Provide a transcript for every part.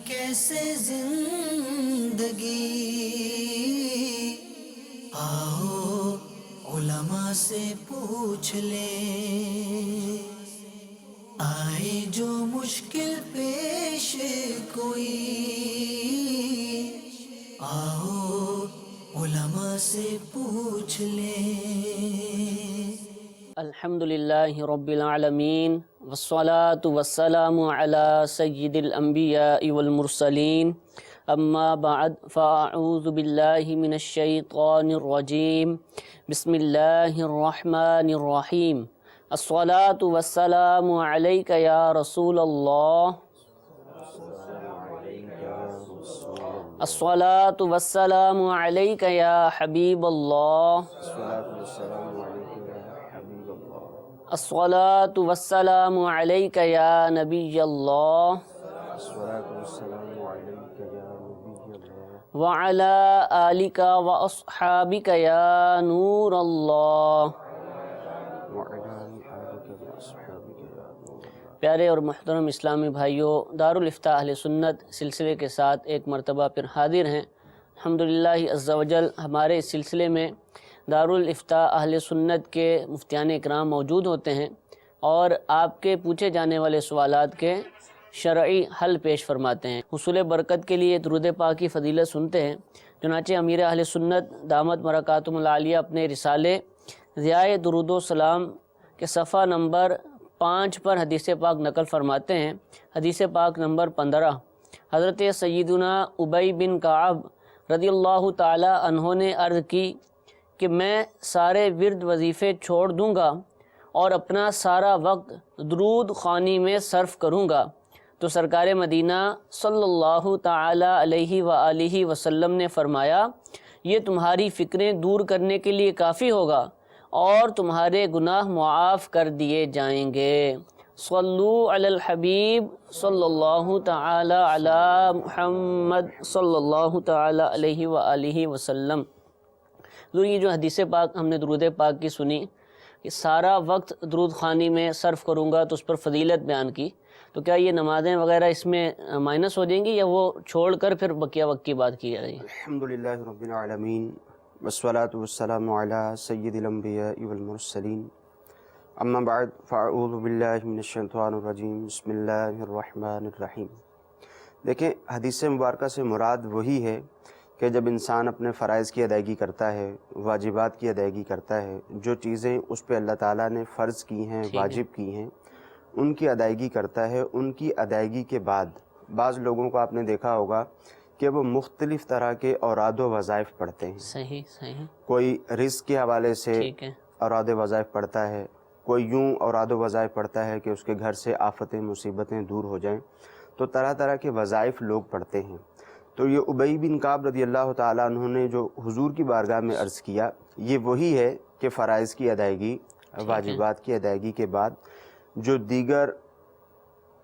کیسے زندگی، آؤ علماء سے پوچھ لیں، آئے جو مشکل پیش کوئی، آؤ علماء سے پوچھ لیں۔ الحمدللہ رب العالمین والصلاة والسلام علی سید الانبیاء والمرسلین، اما بعد فاعوذ باللہ من الشیطان الرجیم، بسم اللہ الرحمن الرحیم۔ الصلاة والسلام علیک یا رسول اللہ، الصلاة والسلام علیک یا حبیب اللہ، الصلاة والسلام علیک یا نبی اللہ، وعلی آلک واصحابک یا نور اللہ۔ پیارے اور محترم اسلامی بھائیوں، دارالافتاء اہل سنت سلسلے کے ساتھ ایک مرتبہ پھر حاضر ہیں۔ الحمدللہ عز و جل ہمارے اس سلسلے میں دارالافتاء اہل سنت کے مفتیان اکرام موجود ہوتے ہیں اور آپ کے پوچھے جانے والے سوالات کے شرعی حل پیش فرماتے ہیں۔ حصول برکت کے لیے درود پاک کی فضیلت سنتے ہیں۔ چنانچہ امیر اہل سنت دامت برکاتہم العالیہ اپنے رسالے ضیاء درود و سلام کے صفحہ نمبر 5 پر حدیث پاک نقل فرماتے ہیں۔ حدیث پاک نمبر 15، حضرت سیدنا ابی بن کعب رضی اللہ تعالی عنہ نے عرض کی کہ میں سارے ورد وظیفے چھوڑ دوں گا اور اپنا سارا وقت درود خوانی میں صرف کروں گا، تو سرکار مدینہ صلی اللہ تعالی علیہ وآلہ وسلم نے فرمایا، یہ تمہاری فکریں دور کرنے کے لیے کافی ہوگا اور تمہارے گناہ معاف کر دیے جائیں گے۔ صلو علی الحبیب صلی اللہ تعالی علی محمد صلی اللہ تعالی علیہ وآلہ وسلم۔ یہ جو حدیث پاک ہم نے درود پاک کی سنی کہ سارا وقت درود خوانی میں صرف کروں گا، تو اس پر فضیلت بیان کی، تو کیا یہ نمازیں وغیرہ اس میں مائنس ہو جائیں گی یا وہ چھوڑ کر پھر بقیہ وقت کی بات کی جائے گی؟ الحمدللہ رب العالمین والصلاة والسلام علی سید الانبیاء والمرسلین، اما بعد فاعوذ باللہ من الشیطان الرجیم، بسم اللہ الرحمن الرحیم۔ دیکھیں، حدیث مبارکہ سے مراد وہی ہے کہ جب انسان اپنے فرائض کی ادائیگی کرتا ہے، واجبات کی ادائیگی کرتا ہے، جو چیزیں اس پہ اللہ تعالیٰ نے فرض کی ہیں، واجب کی ہیں، ان کی ادائیگی کرتا ہے۔ ان کی ادائیگی کے بعد بعض لوگوں کو آپ نے دیکھا ہوگا کہ وہ مختلف طرح کے اوراد و وظائف پڑھتے ہیں۔ صحیح۔ کوئی رزق کے حوالے سے اوراد و وظائف پڑھتا ہے، کوئی یوں اوراد و وظائف پڑھتا ہے کہ اس کے گھر سے آفتیں مصیبتیں دور ہو جائیں، تو طرح طرح کے وظائف لوگ پڑھتے ہیں۔ تو یہ ابی بن کعب رضی اللہ تعالیٰ عنہ نے جو حضور کی بارگاہ میں عرض کیا، یہ وہی ہے کہ فرائض کی ادائیگی، واجبات کی ادائیگی کے بعد جو دیگر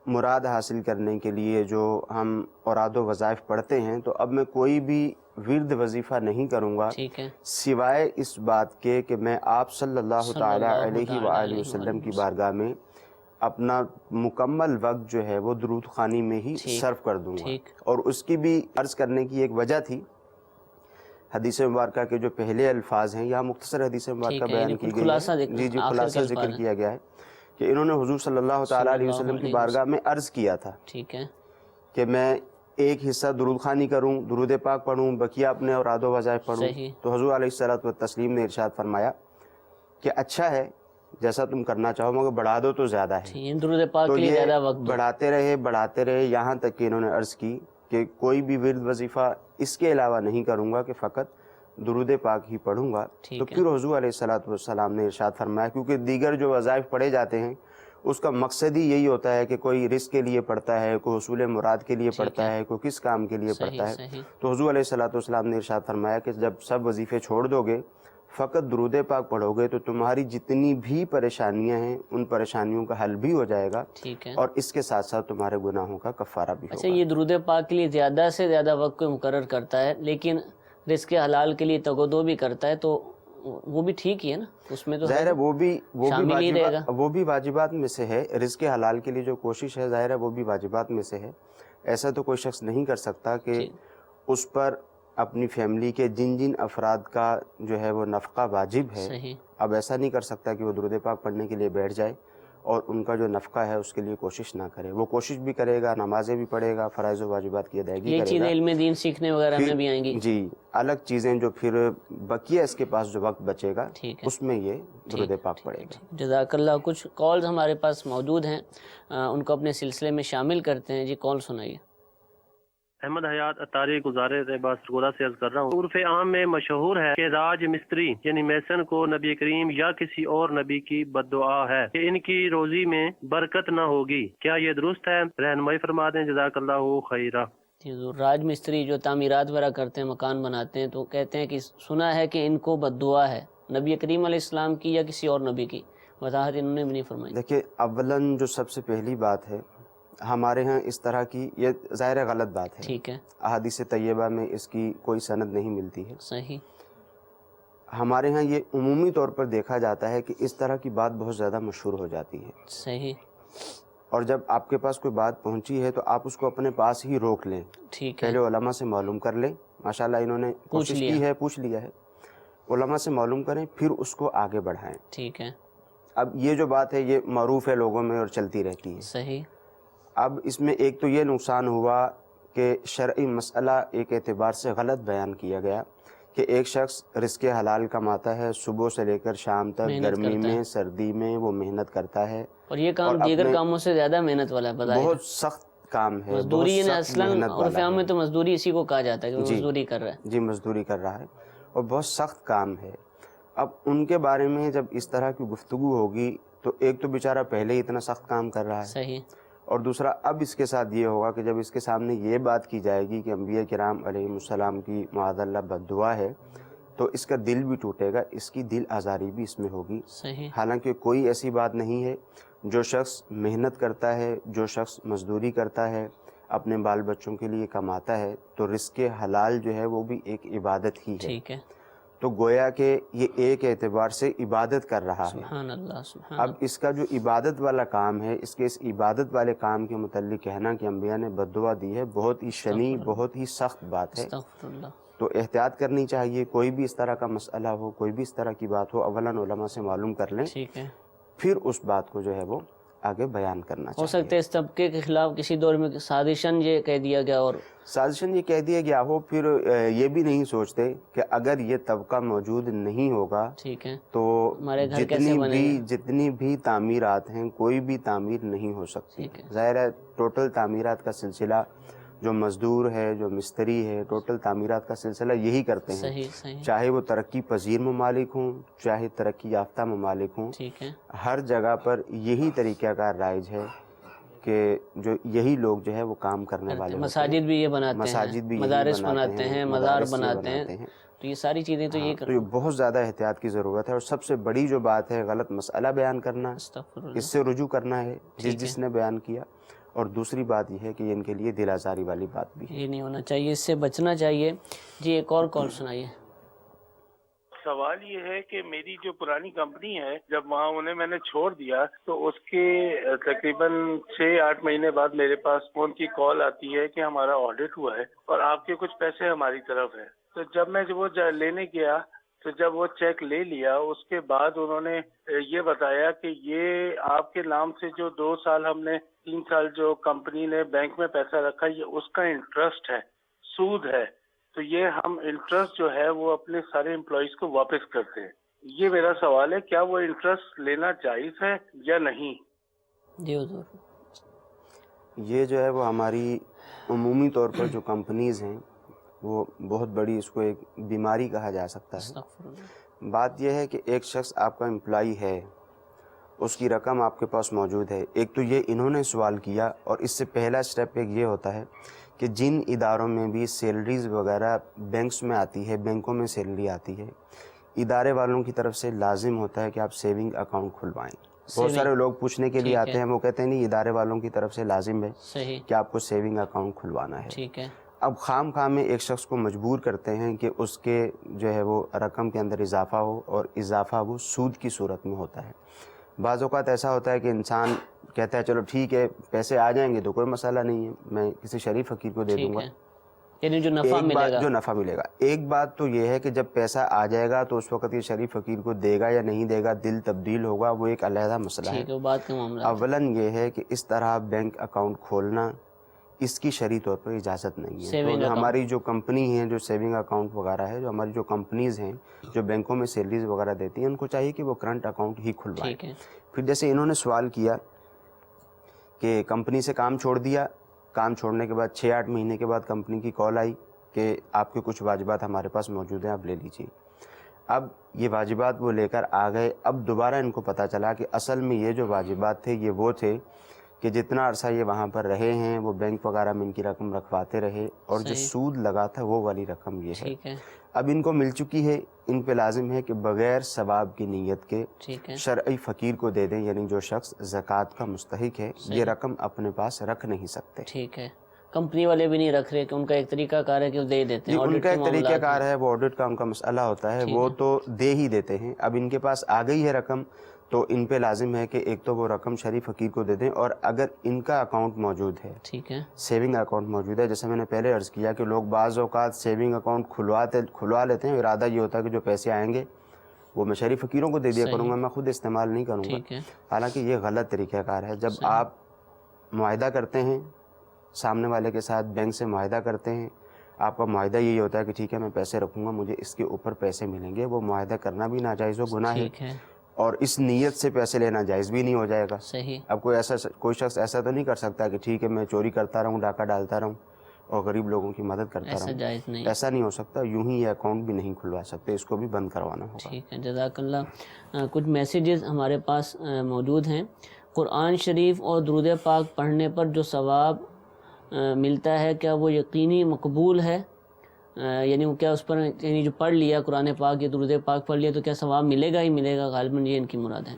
مراد حاصل کرنے کے لیے جو ہم اوراد و وظائف پڑھتے ہیں، تو اب میں کوئی بھی ورد وظیفہ نہیں کروں گا سوائے اس بات کے کہ میں آپ صلی اللہ تعالیٰ علیہ وآلہ وسلم کی بارگاہ میں اپنا مکمل وقت جو ہے وہ درود خوانی میں ہی صرف کر دوں گا۔ اور اس کی بھی عرض کرنے کی ایک وجہ تھی، حدیث مبارکہ کے جو پہلے الفاظ ہیں، یہاں مختصر حدیث مبارکہ بیان کی گئی ہے، خلاصہ ذکر کیا گیا ہے کہ انہوں نے حضور صلی اللہ تعالیٰ علیہ وسلم کی بارگاہ میں عرض کیا تھا کہ میں ایک حصہ درود خوانی کروں، درود پاک پڑھوں، بقیہ اپنے اوراد و وظائف پڑھوں۔ تو حضور علیہ الصلوۃ والتسلیم نے ارشاد فرمایا کہ اچھا ہے، جیسا تم کرنا چاہو، مگر بڑھا دو تو زیادہ ہے۔ تو یہ بڑھاتے رہے یہاں تک کہ انہوں نے عرض کی کہ کوئی بھی ورد وظیفہ اس کے علاوہ نہیں کروں گا کہ فقط درود پاک ہی پڑھوں گا۔ تو پھر حضور علیہ الصلوۃ والسلام نے ارشاد فرمایا، کیونکہ دیگر جو وظائف پڑھے جاتے ہیں اس کا مقصد ہی یہی ہوتا ہے کہ کوئی رزق کے لیے پڑھتا ہے، کوئی حصول مراد کے لیے پڑھتا ہے، کوئی کس کام کے لیے پڑھتا ہے۔ تو حضور علیہ الصلوۃ والسلام نے ارشاد فرمایا کہ جب سب وظیفے چھوڑ دو گے، فقط درود پاک پڑھو گے، تو تمہاری جتنی بھی پریشانیاں ہیں ان پریشانیوں کا حل بھی ہو جائے گا، اور اس کے ساتھ ساتھ تمہارے گناہوں کا کفارہ بھی ہوگا۔ اچھا، یہ درود پاک کے لیے زیادہ سے زیادہ وقت کو مقرر کرتا ہے، لیکن رزق حلال کے لیے تگودو بھی کرتا ہے، تو وہ بھی ٹھیک ہی ہے نا، اس میں تو ظاہر ہے وہ بھی واجبات میں سے ہے۔ رزق حلال کے لیے جو کوشش ہے ظاہر ہے وہ بھی واجبات میں سے ہے، ایسا تو کوئی شخص نہیں کر سکتا کہ اس پر اپنی فیملی کے جن جن افراد کا جو ہے وہ نفقہ واجب ہے، اب ایسا نہیں کر سکتا کہ وہ درود پاک پڑھنے کے لیے بیٹھ جائے اور ان کا جو نفقہ ہے اس کے لیے کوشش نہ کرے. وہ کوشش بھی کرے گا، نمازیں بھی پڑھے گا، فرائض و واجبات کی ادائیگی کرے گا. یہ چیزیں علم دین سیکھنے وغیرہ میں بھی آئیں گی. جی، الگ چیزیں جو پھر بقیہ اس کے پاس جو وقت بچے گا اس میں یہ درود پاک پڑھے گا. جزاک اللہ. کچھ کالز ہمارے پاس موجود ہیں، ان کو اپنے سلسلے میں شامل کرتے ہیں. جی کال سنائیے. احمد حیات اتاری گزارے سرگودا سے عرض کر رہا ہوں. عرف عام میں مشہور ہے کہ راج مستری یعنی میسن کو نبی کریم یا کسی اور نبی کی بد دعا ہے کہ ان کی روزی میں برکت نہ ہوگی. کیا یہ درست ہے؟ رہنمائی فرما دیں. جزاک اللہ خیرہ. راج مستری جو تعمیرات وغیرہ کرتے ہیں، مکان بناتے ہیں، تو کہتے ہیں کہ سنا ہے کہ ان کو بد دعا ہے، نبی کریم علیہ السلام کی یا کسی اور نبی کی؟ وضاحت انہوں نے بھی نہیں فرمائی. دیکھیے، اولاً جو سب سے پہلی بات ہے، ہمارے ہاں اس طرح کی یہ ظاہر غلط بات ہے. ٹھیک ہے. احادیث طیبہ میں اس کی کوئی سند نہیں ملتی ہے. صحیح. ہمارے ہاں یہ عمومی طور پر دیکھا جاتا ہے کہ اس طرح کی بات بہت زیادہ مشہور ہو جاتی ہے. صحیح. اور جب آپ کے پاس کوئی بات پہنچی ہے تو آپ اس کو اپنے پاس ہی روک لیں. ٹھیک ہے. پہلے علماء سے معلوم کر لیں. ماشاءاللہ انہوں نے کوشش کی ہے، پوچھ لیا ہے. علماء سے معلوم کریں، پھر اس کو آگے بڑھائیں. ٹھیک ہے. اب یہ جو بات ہے یہ معروف ہے لوگوں میں اور چلتی رہتی ہے. صحیح. اب اس میں ایک تو یہ نقصان ہوا کہ شرعی مسئلہ ایک اعتبار سے غلط بیان کیا گیا کہ ایک شخص رزق حلال کماتا ہے، صبح سے لے کر شام تک، گرمی میں سردی میں وہ محنت کرتا ہے. اور یہ کام دیگر کاموں سے زیادہ محنت والا ہے. بہت سخت کام ہے. مزدوری اصلاً عرف عام میں تو مزدوری اسی کو کہا جاتا ہے کہ وہ مزدوری کر رہا ہے. جی، مزدوری کر رہا ہے اور بہت سخت کام ہے. اب ان کے بارے میں جب اس طرح کی گفتگو ہوگی تو ایک تو بیچارہ پہلے ہی اتنا سخت کام کر رہا ہے. صحیح. اور دوسرا اب اس کے ساتھ یہ ہوگا کہ جب اس کے سامنے یہ بات کی جائے گی کہ انبیاء کرام علیہ السلام کی معاذ اللہ بد دعا ہے تو اس کا دل بھی ٹوٹے گا، اس کی دل آزاری بھی اس میں ہوگی. صحیح. حالانکہ کوئی ایسی بات نہیں ہے. جو شخص محنت کرتا ہے، جو شخص مزدوری کرتا ہے، اپنے بال بچوں کے لیے کماتا ہے، تو رزق حلال جو ہے وہ بھی ایک عبادت ہی ہے. ٹھیک ہے. تو گویا کہ یہ ایک اعتبار سے عبادت کر رہا ہے. سبحان اللہ. سبحان. اب اس کا جو عبادت والا کام ہے، اس عبادت والے کام کے متعلق کہنا کہ انبیاء نے بد دعا دی ہے، بہت ہی شنیع، بہت ہی سخت بات ہے. استغفر اللہ. تو احتیاط کرنی چاہیے. کوئی بھی اس طرح کا مسئلہ ہو، کوئی بھی اس طرح کی بات ہو، اولاً علماء سے معلوم کر لیں. ٹھیک ہے. پھر اس بات کو جو ہے وہ آگے بیان کرنا چاہیے. ہو سکتا ہے اس طبقے کے خلاف کسی دور میں سازشاً یہ کہہ دیا گیا، اور سازشاً یہ کہہ دیا گیا ہو. پھر یہ بھی نہیں سوچتے کہ اگر یہ طبقہ موجود نہیں ہوگا ٹھیک ہے تو جتنی بھی تعمیرات ہیں کوئی بھی تعمیر نہیں ہو سکتی. ظاہر ہے ٹوٹل تعمیرات کا سلسلہ جو مزدور ہے، جو مستری ہے، ٹوٹل تعمیرات کا سلسلہ یہی کرتے ہیں. صحیح. چاہے وہ ترقی پذیر ممالک ہوں، چاہے ترقی یافتہ ممالک ہوں. ٹھیک ہے. ہر جگہ پر یہی طریقہ کار رائج ہے کہ جو یہی لوگ جو ہے وہ کام کرنے والے. مساجد بھی یہ بناتے ہیں، مدارس بناتے ہیں، مزار بناتے ہیں. تو یہ ساری چیزیں تو یہ بہت زیادہ احتیاط کی ضرورت ہے. اور سب سے بڑی جو بات ہے غلط مسئلہ بیان کرنا، اس سے رجوع کرنا ہے جس نے بیان کیا. اور دوسری بات یہ ہے کہ ان کے لیے دل آزاری والی بات بھی ہے، یہ نہیں ہونا چاہیے، اس سے بچنا چاہیے. جی ایک اور کال سنائیے. سوال یہ ہے کہ میری جو پرانی کمپنی ہے، جب وہاں انہیں میں نے چھوڑ دیا تو اس کے تقریباً 6-8 مہینے بعد میرے پاس فون کی کال آتی ہے کہ ہمارا آڈٹ ہوا ہے اور آپ کے کچھ پیسے ہماری طرف ہیں. تو جب میں وہ لینے گیا تو جب وہ چیک لے لیا اس کے بعد انہوں نے یہ بتایا کہ یہ آپ کے نام سے جو 2 سال ہم نے 3 سال جو کمپنی نے بینک میں پیسہ رکھا، یہ اس کا انٹرسٹ ہے، سود ہے. تو یہ ہم انٹرسٹ جو ہے وہ اپنے سارے امپلائیز کو واپس کرتے ہیں. یہ میرا سوال ہے، کیا وہ انٹرسٹ لینا جائز ہے یا نہیں؟ جی حضور. یہ جو ہے وہ ہماری عمومی طور پر جو کمپنیز ہیں وہ بہت بڑی، اس کو ایک بیماری کہا جا سکتا ہے. بات یہ ہے کہ ایک شخص آپ کا امپلائی ہے، اس کی رقم آپ کے پاس موجود ہے. ایک تو یہ انہوں نے سوال کیا، اور اس سے پہلا سٹیپ ایک یہ ہوتا ہے کہ جن اداروں میں بھی سیلریز وغیرہ بینکس میں آتی ہے، بینکوں میں سیلری آتی ہے، ادارے والوں کی طرف سے لازم ہوتا ہے کہ آپ سیونگ اکاؤنٹ کھلوائیں. بہت سارے لوگ پوچھنے کے لیے آتے ہیں، وہ کہتے ہیں نہیں، ادارے والوں کی طرف سے لازم ہے کہ آپ کو سیونگ اکاؤنٹ کھلوانا ہے. ٹھیک ہے. اب خام میں ایک شخص کو مجبور کرتے ہیں کہ اس کے جو ہے وہ رقم کے اندر اضافہ ہو، اور اضافہ وہ سود کی صورت میں ہوتا ہے. بعض اوقات ایسا ہوتا ہے کہ انسان کہتا ہے چلو ٹھیک ہے پیسے آ جائیں گے تو کوئی مسئلہ نہیں ہے، میں کسی شریف فقیر کو دے دوں گا، یعنی جو نفع ملے گا، جو نفع ملے گا۔ ایک بات تو یہ ہے کہ جب پیسہ آ جائے گا تو اس وقت یہ شریف فقیر کو دے گا یا نہیں دے گا، دل تبدیل ہوگا، وہ ایک علیحدہ مسئلہ ہے۔ بات کا معاملہ اولاً یہ ہے کہ اس طرح بینک اکاؤنٹ کھولنا اس کی شرعی طور پر اجازت نہیں ہے۔ تو ہماری جو کمپنی ہیں، جو سیونگ اکاؤنٹ وغیرہ ہے، جو ہماری جو کمپنیز ہیں جو بینکوں میں سیلریز وغیرہ دیتی ہیں، ان کو چاہیے کہ وہ کرنٹ اکاؤنٹ ہی کھلوائیں۔ پھر جیسے انہوں نے سوال کیا کہ کمپنی سے کام چھوڑ دیا، کام چھوڑنے کے بعد 6-8 مہینے کے بعد کمپنی کی کال آئی کہ آپ کے کچھ واجبات ہمارے پاس موجود ہیں، آپ لے لیجیے۔ اب یہ واجبات وہ لے کر آ گئے، اب دوبارہ ان کو پتہ چلا کہ اصل میں یہ جو واجبات تھے یہ وہ تھے کہ جتنا عرصہ یہ وہاں پر رہے ہیں وہ بینک وغیرہ میں ان کی رقم رکھواتے رہے، اور جو سود لگا تھا وہ والی رقم یہ ہے۔ اب ان کو مل چکی ہے، ان پہ لازم ہے کہ بغیر ثواب کی نیت کے شرعی فقیر کو دے دیں، یعنی جو شخص زکوٰۃ کا مستحق ہے یہ رقم اپنے پاس رکھ نہیں سکتے۔ ٹھیک ہے، کمپنی والے بھی نہیں رکھ رہے کہ ان کا ایک طریقہ کار ہے کہ وہ دے دیتے ہیں، ان کا ایک طریقہ کار ہے، وہ آڈٹ کا ان کا مسئلہ ہوتا ہے، وہ تو دے ہی دیتے ہیں۔ اب ان کے پاس آ گئی ہے رقم تو ان پہ لازم ہے کہ ایک تو وہ رقم شریف فقیر کو دے دیں، اور اگر ان کا اکاؤنٹ موجود ہے، ٹھیک ہے، سیونگ اکاؤنٹ موجود ہے، جیسے میں نے پہلے عرض کیا کہ لوگ بعض اوقات سیونگ اکاؤنٹ کھلوا لیتے ہیں، ارادہ یہ ہوتا ہے کہ جو پیسے آئیں گے وہ میں شریف فقیروں کو دے دیا کروں گا، میں خود استعمال نہیں کروں گا۔ حالانکہ یہ غلط طریقہ کار ہے۔ جب آپ معاہدہ کرتے ہیں سامنے والے کے ساتھ، بینک سے معاہدہ کرتے ہیں، آپ کا معاہدہ یہی ہوتا ہے کہ ٹھیک ہے میں پیسے رکھوں گا، مجھے اس کے اوپر پیسے ملیں گے، وہ معاہدہ کرنا بھی ناجائز و گناہ ہے، اور اس نیت سے پیسے لینا جائز بھی نہیں ہو جائے گا۔ اب کوئی شخص ایسا تو نہیں کر سکتا کہ ٹھیک ہے میں چوری کرتا رہوں، ڈاکہ ڈالتا رہوں اور غریب لوگوں کی مدد کرتا رہوں، ایسا نہیں ہو سکتا۔ یوں ہی یہ اکاؤنٹ بھی نہیں کھلوا سکتے، اس کو بھی بند کروانا ہوگا۔ ٹھیک ہے، جزاک اللہ۔ کچھ میسیجز ہمارے پاس موجود ہیں۔ قرآن شریف اور درود پاک پڑھنے پر جو ثواب ملتا ہے کیا وہ یقینی مقبول ہے؟ یعنی وہ کیا اس پر، یعنی جو پڑھ لیا قرآن پاک یا درود پاک پڑھ لیا تو کیا ثواب ملے گا ہی ملے گا؟ غالباً یہ ان کی مراد ہے۔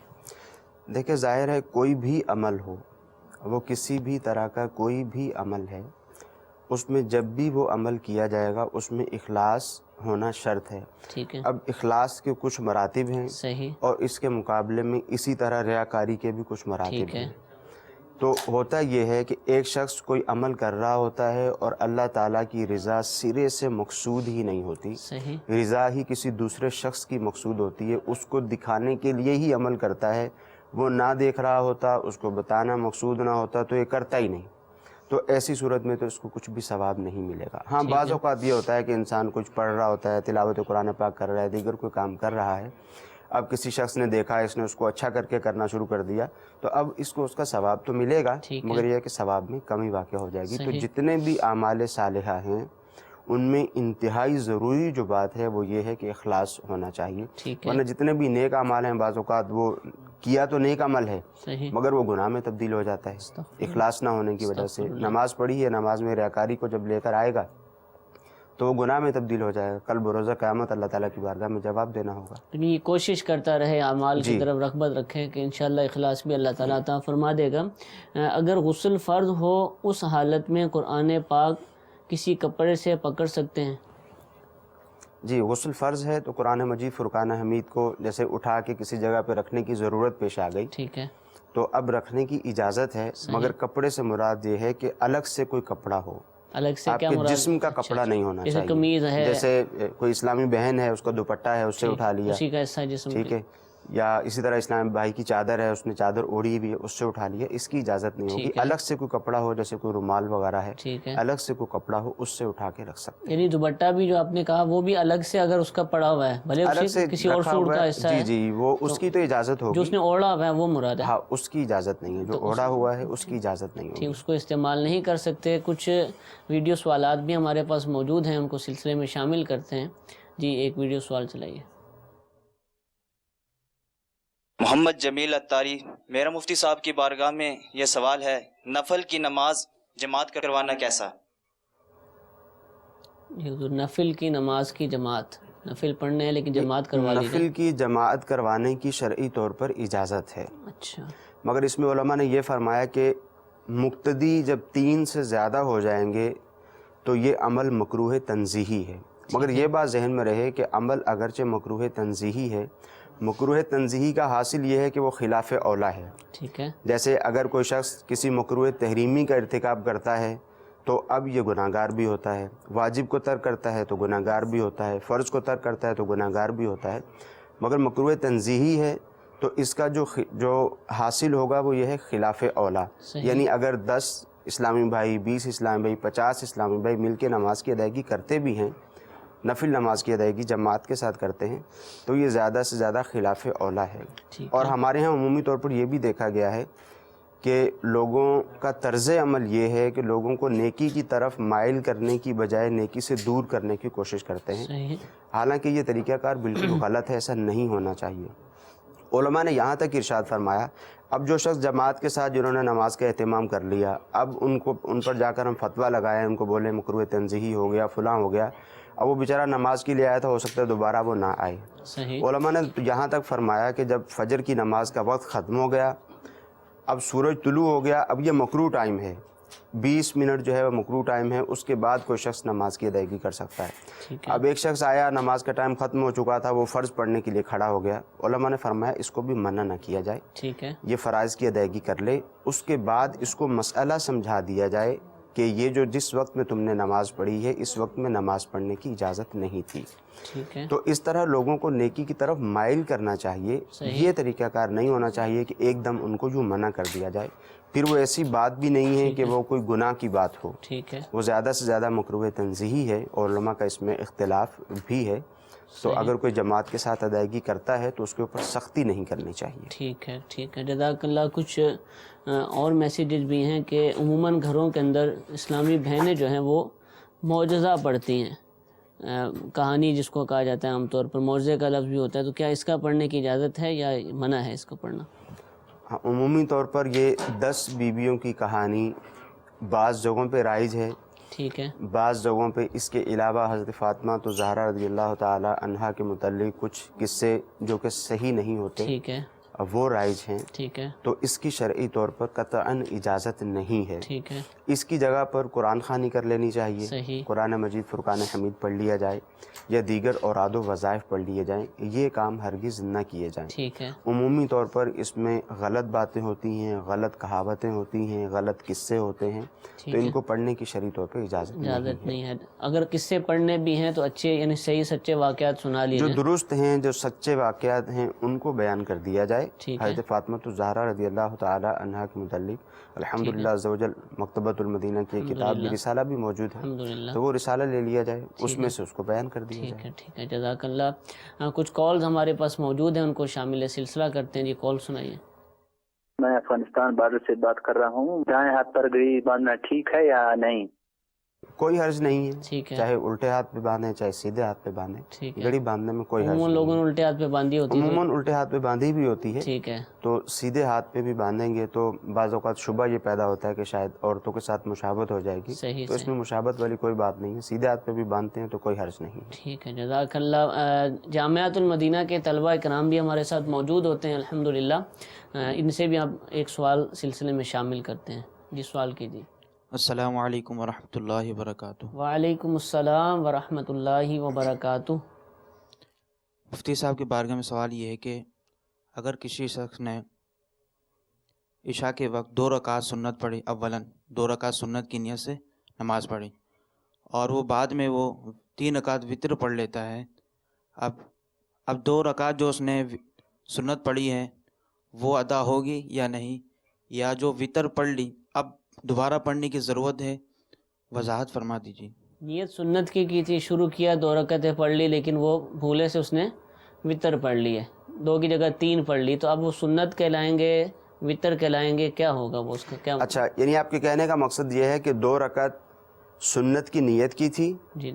دیکھیں ظاہر ہے کوئی بھی عمل ہو، وہ کسی بھی طرح کا کوئی بھی عمل ہے، اس میں جب بھی وہ عمل کیا جائے گا اس میں اخلاص ہونا شرط ہے۔ ٹھیک ہے، اب اخلاص کے کچھ مراتب ہیں، صحیح، اور اس کے مقابلے میں اسی طرح ریاکاری کے بھی کچھ مراتب ہیں۔ تو ہوتا یہ ہے کہ ایک شخص کوئی عمل کر رہا ہوتا ہے اور اللہ تعالیٰ کی رضا سرے سے مقصود ہی نہیں ہوتی، رضا ہی کسی دوسرے شخص کی مقصود ہوتی ہے، اس کو دکھانے کے لیے ہی عمل کرتا ہے، وہ نہ دیکھ رہا ہوتا، اس کو بتانا مقصود نہ ہوتا تو یہ کرتا ہی نہیں۔ تو ایسی صورت میں تو اس کو کچھ بھی ثواب نہیں ملے گا۔ ہاں بعض اوقات یہ ہوتا ہے کہ انسان کچھ پڑھ رہا ہوتا ہے، تلاوت قرآن پاک کر رہا ہے، دیگر کوئی کام کر رہا ہے، اب کسی شخص نے دیکھا، اس نے اس کو اچھا کر کے کرنا شروع کر دیا، تو اب اس کو اس کا ثواب تو ملے گا، مگر یہ ہے کہ ثواب میں کمی واقع ہو جائے گی۔ تو جتنے بھی اعمال صالحہ ہیں ان میں انتہائی ضروری جو بات ہے وہ یہ ہے کہ اخلاص ہونا چاہیے، ورنہ جتنے بھی نیک اعمال ہیں بعض اوقات وہ کیا تو نیک عمل ہے مگر وہ گناہ میں تبدیل ہو جاتا ہے اخلاص نہ ہونے کی وجہ سے۔ نماز پڑھی ہے، نماز میں ریاکاری کو جب لے کر آئے گا تو وہ گناہ میں تبدیل ہو جائے گا، کل بروزہ قیامت اللہ تعالیٰ کی بارگاہ میں جواب دینا ہوگا۔ یہ کوشش کرتا رہے، اعمال کی طرف رغبت رکھیں کہ انشاءاللہ اخلاص بھی اللہ تعالیٰ عطا فرما دے گا۔ اگر غسل فرض ہو اس حالت میں قرآن پاک کسی کپڑے سے پکڑ سکتے ہیں؟ جی غسل فرض ہے تو قرآن مجید فرقان حمید کو جیسے اٹھا کے کسی جگہ پہ رکھنے کی ضرورت پیش آ گئی، ٹھیک ہے، تو اب رکھنے کی اجازت ہے، مگر کپڑے سے مراد یہ ہے کہ الگ سے کوئی کپڑا ہو، الگ سے آپ کے جسم کا کپڑا نہیں ہونا چاہیے۔ قمیض ہے، جیسے کوئی اسلامی بہن ہے اس کا دوپٹہ ہے اس سے اٹھا لیا، اسی کا حصہ جسم، ٹھیک ہے، یا اسی طرح اسلامی بھائی کی چادر ہے اس نے چادر اوڑھی بھی ہے اس سے اٹھا لیا، اس کی اجازت نہیں ہوگی۔ الگ سے کوئی کپڑا ہو جیسے کوئی رومال وغیرہ ہے، الگ سے کوئی کپڑا ہو اس سے اٹھا کے رکھ سکتے ہیں۔ یعنی دوپٹہ بھی جو آپ نے کہا وہ بھی الگ سے اگر اس کا پڑا ہوا ہے، بھلے الگ سے کسی اور سوٹ کا حصہ ہے، جی وہ اس کی تو اجازت ہوگی، جو اس نے اوڑھا ہوا ہے وہ مراد ہے، ہاں اس کی اجازت نہیں ہے، جو اوڑھا ہوا ہے اس کی اجازت نہیں ہوگی، اس کو استعمال نہیں کر سکتے۔ کچھ ویڈیو سوالات بھی ہمارے پاس موجود ہیں، ان کو سلسلے میں شامل کرتے ہیں۔ جی ایک ویڈیو سوال چلائیے۔ محمد جمیل اتاری، میرا مفتی صاحب کی بارگاہ میں یہ سوال ہے، نفل کی نماز جماعت کروانا کیسا؟ نفل کی نماز کی جماعت، نفل پڑھنے ہیں لیکن جماعت کروا لی جائے، نفل کی جماعت کروانے کی شرعی طور پر اجازت ہے، اچھا، مگر اس میں علماء نے یہ فرمایا کہ مقتدی جب 3 سے زیادہ ہو جائیں گے تو یہ عمل مکروہ تنزیہی ہے، مگر یہ بات ذہن میں رہے کہ عمل اگرچہ مکروہ تنزیہی ہے مکروہ تنزیہی کا حاصل یہ ہے کہ وہ خلاف اولا ہے. ٹھیک ہے. جیسے اگر کوئی شخص کسی مکروہ تحریمی کا ارتکاب کرتا ہے تو اب یہ گناہ گار بھی ہوتا ہے. واجب کو ترک کرتا ہے تو گناہ گار بھی ہوتا ہے, فرض کو ترک کرتا ہے تو گناہ گار بھی ہوتا ہے. مگر مکروہ تنزیہی ہے تو اس کا جو حاصل ہوگا وہ یہ ہے خلاف اولا. یعنی اگر 10 اسلامی بھائی, 20 اسلامی بھائی, 50 اسلامی بھائی مل کے نماز کی ادائیگی کرتے بھی ہیں, نفل نماز کی ادائیگی جماعت کے ساتھ کرتے ہیں, تو یہ زیادہ سے زیادہ خلاف اولا ہے. اور ہمارے ہاں عمومی طور پر یہ بھی دیکھا گیا ہے کہ لوگوں کا طرز عمل یہ ہے کہ لوگوں کو نیکی کی طرف مائل کرنے کی بجائے نیکی سے دور کرنے کی کوشش کرتے ہیں. حالانکہ یہ طریقہ کار بالکل غلط ہے, ایسا نہیں ہونا چاہیے. علماء نے یہاں تک ارشاد فرمایا, اب جو شخص جماعت کے ساتھ جنہوں نے نماز کا اہتمام کر لیا, اب ان پر جا کر ہم فتویٰ لگائیں, ان کو بولیں مکروہ تنزیہی ہو گیا, فلاں ہو گیا, اب وہ بیچارہ نماز کے لیے آیا تھا, ہو سکتا ہے دوبارہ وہ نہ آئے. علماء نے یہاں تک فرمایا کہ جب فجر کی نماز کا وقت ختم ہو گیا, اب سورج طلوع ہو گیا, اب یہ مکروہ ٹائم ہے, 20 منٹ جو ہے وہ مکروہ ٹائم ہے, اس کے بعد کوئی شخص نماز کی ادائیگی کر سکتا ہے. اب ایک شخص آیا, نماز کا ٹائم ختم ہو چکا تھا, وہ فرض پڑھنے کے لیے کھڑا ہو گیا, علماء نے فرمایا اس کو بھی منع نہ کیا جائے, یہ فرائض کی ادائیگی کر لے, اس کے بعد اس کو مسئلہ سمجھا دیا جائے کہ یہ جو جس وقت میں تم نے نماز پڑھی ہے اس وقت میں نماز پڑھنے کی اجازت نہیں تھی. تو اس طرح لوگوں کو نیکی کی طرف مائل کرنا چاہیے. یہ طریقہ کار نہیں ہونا چاہیے کہ ایک دم ان کو یوں منع کر دیا جائے. پھر وہ ایسی بات بھی نہیں ہے کہ وہ کوئی گناہ کی بات ہو, وہ زیادہ سے زیادہ مکروہ تنزیہی ہے, اور علماء کا اس میں اختلاف بھی ہے. تو اگر کوئی جماعت کے ساتھ ادائیگی کرتا ہے تو اس کے اوپر سختی نہیں کرنی چاہیے. ٹھیک ہے, ٹھیک ہے, جزاک اللہ. کچھ اور میسیجز بھی ہیں کہ عموماً گھروں کے اندر اسلامی بہنیں جو ہیں وہ معجزہ پڑھتی ہیں, کہانی جس کو کہا جاتا ہے, عام طور پر معجزے کا لفظ بھی ہوتا ہے, تو کیا اس کا پڑھنے کی اجازت ہے یا منع ہے اس کو پڑھنا؟ ہاں, عمومی طور پر یہ 10 بیویوں کی کہانی بعض جگہوں پہ رائج ہے, ٹھیک ہے, بعض جگہوں پہ اس کے علاوہ حضرت فاطمہ تو زہرا رضی اللہ تعالی عنہا کے متعلق کچھ قصے جو کہ صحیح نہیں ہوتے, ٹھیک ہے, وہ رائج ہیں. ٹھیک ہے, تو اس کی شرعی طور پر قطعاً اجازت نہیں ہے. ٹھیک ہے, اس کی جگہ پر قرآن خوانی کر لینی چاہیے, صحیح, قرآن مجید فرقان حمید پڑھ لیا جائے, یا دیگر اوراد و وظائف پڑھ لیے جائیں. یہ کام ہرگز نہ کیے جائیں. ٹھیک ہے. عمومی طور پر اس میں غلط باتیں ہوتی ہیں, غلط کہاوتیں ہوتی ہیں, غلط قصے ہوتے ہیں, تو ان کو پڑھنے کی شرعی طور پر اجازت نہیں ہے. اگر قصے پڑھنے بھی ہیں تو اچھے یعنی صحیح سچے واقعات سنا لیجیے, جو درست ہیں, جو سچے واقعات ہیں, ان کو بیان کر دیا جائے. حضرت فاطمہ الزہرا رضی اللہ تعالی عنہا کے متعلق الحمدللہ عز و جل مکتبۃ المدینہ کی کتاب بھی رسالہ بھی موجود ہے, تو وہ رسالہ لے لیا جائے, اس میں سے اس کو بیان کر دیا جائے. ٹھیک ہے, جزاک اللہ. کچھ کالز ہمارے پاس موجود ہیں, ان کو شامل سلسلہ کرتے ہیں. جی, کال سنائیے. میں افغانستان بارڈر سے بات کر رہا ہوں. دائیں ہاتھ پر گھڑی باندھنا ٹھیک ہے یا نہیں؟ کوئی حرج نہیں ہے, چاہے الٹے ہاتھ پہ باندھیں چاہے سیدھے ہاتھ پہ باندھیں, گھڑی باندھنے میں کوئی حرج نہیں. لوگوں نے الٹے ہاتھ پہ باندھی ہوتی ہے, عموماً الٹے ہاتھ پہ باندھی بھی ہوتی ہے. ٹھیک ہے, تو سیدھے ہاتھ پہ بھی باندھیں گے تو بعض اوقات شبہ یہ پیدا ہوتا ہے کہ شاید عورتوں کے ساتھ مشابہت ہو جائے گی, تو اس میں مشابہت والی کوئی بات نہیں ہے. سیدھے ہاتھ پہ بھی باندھتے ہیں تو کوئی حرج نہیں ہے. ٹھیک ہے, جزاک اللہ. جامعۃ المدینہ کے طلبہ اکرام بھی ہمارے ساتھ موجود ہوتے ہیں الحمدللہ. ان سے بھی آپ ایک سوال سلسلے میں شامل کرتے ہیں. جی, سوال کیجیے. السلام علیکم ورحمۃ اللہ وبرکاتہ. وعلیکم السلام ورحمۃ اللہ وبرکاتہ. مفتی صاحب کی بارگاہ میں سوال یہ ہے کہ اگر کسی شخص نے عشاء کے وقت 2 رکعت سنت پڑھی, اولاً 2 رکعت سنت کی نیت سے نماز پڑھی, اور وہ بعد میں وہ 3 رکعت وطر پڑھ لیتا ہے, اب 2 رکعت جو اس نے سنت پڑھی ہے وہ ادا ہوگی یا نہیں, یا جو وطر پڑھ لی اب دوبارہ پڑھنے کی ضرورت ہے؟ وضاحت فرما دیجیے. نیت سنت کی تھی, شروع کیا 2 رکعتیں پڑھ لی, لیکن وہ بھولے سے اس نے وطر پڑھ لی ہے, 2 کی جگہ 3 پڑھ لی, تو اب وہ سنت کہلائیں گے وطر کہلائیں گے, کیا ہوگا وہ اس کا کیا؟ اچھا, یعنی آپ کے کہنے کا مقصد یہ ہے کہ 2 رکعت سنت کی نیت کی تھی, جی,